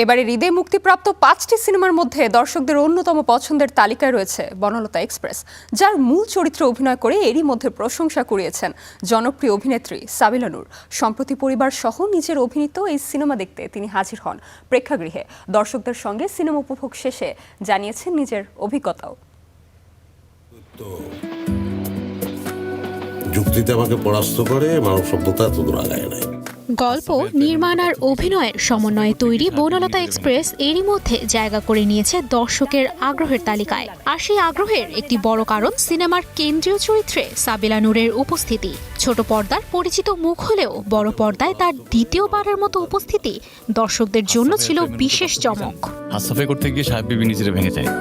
এবারের ঈদে মুক্তিপ্রাপ্ত 5টি সিনেমার মধ্যে দর্শকদের অন্যতম পছন্দের তালিকায় রয়েছে বনলতা এক্সপ্রেস, যার মূল চরিত্রে অভিনয় করে এরই মধ্যে প্রশংসা কুড়িয়েছেন জনপ্রিয় অভিনেত্রী সাবিলা নূর। সম্প্রতি পরিবার সহ নিজের অভিনীত এই সিনেমা দেখতে তিনি হাজির হন প্রেক্ষাগৃহে। দর্শকদের সঙ্গে সিনেমা উপভোগ শেষে জানিয়েছেন নিজের অভিজ্ঞতাও। যুক্তিতে আমাকে পরাস্ত করে, মানব সভ্যতা এতদূর আগায় নাই। গল্প, নির্মাণ আর অভিনয়ের সমন্বয়ে তৈরি বনলতা এক্সপ্রেস এরই মধ্যে জায়গা করে নিয়েছে দর্শকের আগ্রহের তালিকায়। আর সেই আগ্রহের একটি বড় কারণ সিনেমার কেন্দ্রীয় চরিত্রে সাবিলা নূরের উপস্থিতি। ছোট পর্দার পরিচিত মুখ হলেও বড় পর্দায় তার দ্বিতীয়বারের মতো উপস্থিতি দর্শকদের জন্য ছিল বিশেষ চমক। হাসাফে করতে গিয়ে সাহেব বিবি নিজেরা ভেঙে যায়,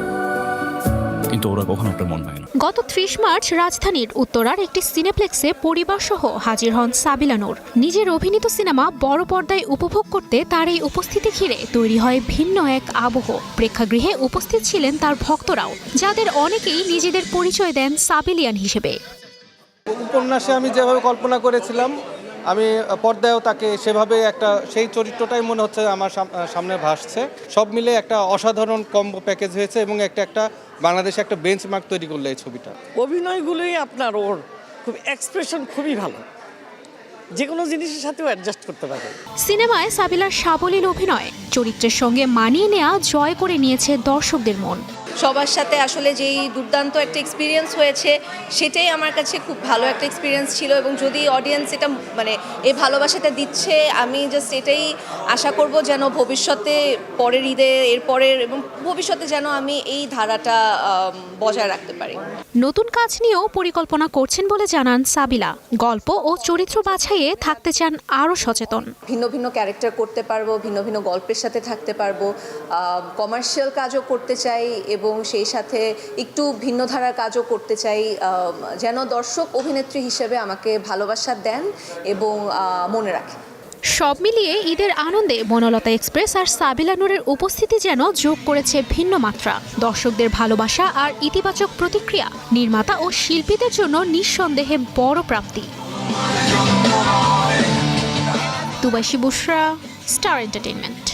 কিন্তু ওরা কখনো একটা মন হয় না। গত 30 মার্চ রাজধানীর উত্তরার একটি সিনেপ্লেক্সে পরিবার সহ হাজির হন সাবিলা নূর। নিজের অভিনীত সিনেমা বড় পর্দায় উপভোগ করতে তার এই উপস্থিতি ঘিরে তৈরি হয় ভিন্ন এক আবহ। প্রেক্ষাগৃহে উপস্থিত ছিলেন তার ভক্তরাও, যাদের অনেকেই নিজেদের পরিচয় দেন সাবিলিয়ান হিসেবে। উপন্যাসে আমি যেভাবে কল্পনা করেছিলাম, আমি পর্দায়ও তাকে সেভাবে সেই চরিত্রটাই মনে হচ্ছে আমার সামনে ভাসছে। সব মিলে একটা অসাধারণ কম্বো প্যাকেজ হয়েছে এবং একটা বাংলাদেশে একটা বেঞ্চমার্ক তৈরি করলো এই ছবিটা। অভিনয়গুলোই আপনার ওর খুব এক্সপ্রেশন খুবই ভালো, যে কোনো জিনিসের সাথেও অ্যাডজাস্ট করতে পারে। সিনেমায় সাবিলার সাবলীল অভিনয় চরিত্রের সঙ্গে মানিয়ে নেওয়া জয় করে নিয়েছে দর্শকদের মন। সবার সাথে আসলে যেই দুর্দান্ত একটা এক্সপিরিয়েন্স হয়েছে, সেটাই আমার কাছে খুব ভালো একটা এক্সপিরিয়েন্স ছিল। এবং যদি অডিয়েন্স এটা এই ভালোবাসাটা দিচ্ছে, আমি জাস্ট এটাই আশা করব যেন ভবিষ্যতে পরের ঈদে এরপরের এবং ভবিষ্যতে যেন আমি এই ধারাটা বজায় রাখতে পারি। নতুন কাজ নিয়েও পরিকল্পনা করছেন বলে জানান সাবিলা। গল্প ও চরিত্র বাছাইয়ে থাকতে চান আরও সচেতন। ভিন্ন ভিন্ন ক্যারেক্টার করতে পারবো, ভিন্ন ভিন্ন গল্পের সাথে থাকতে পারবো, কমার্শিয়াল কাজও করতে চাই এবং সেই সাথে একটু ভিন্ন ধারার কাজও করতে চাই, যেন দর্শক অভিনেত্রী হিসেবে আমাকে ভালোবাসা দেন এবং মনে রাখেন। সব মিলিয়ে ঈদের আনন্দে বনলতা এক্সপ্রেস আর সাবিলা নূরের উপস্থিতি যেন যোগ করেছে ভিন্ন মাত্রা। দর্শকদের ভালোবাসা আর ইতিবাচক প্রতিক্রিয়া নির্মাতা ও শিল্পীদের জন্য নিঃসন্দেহে বড় প্রাপ্তি। দুবাইশি বুশরা, স্টার এন্টারটেইনমেন্ট।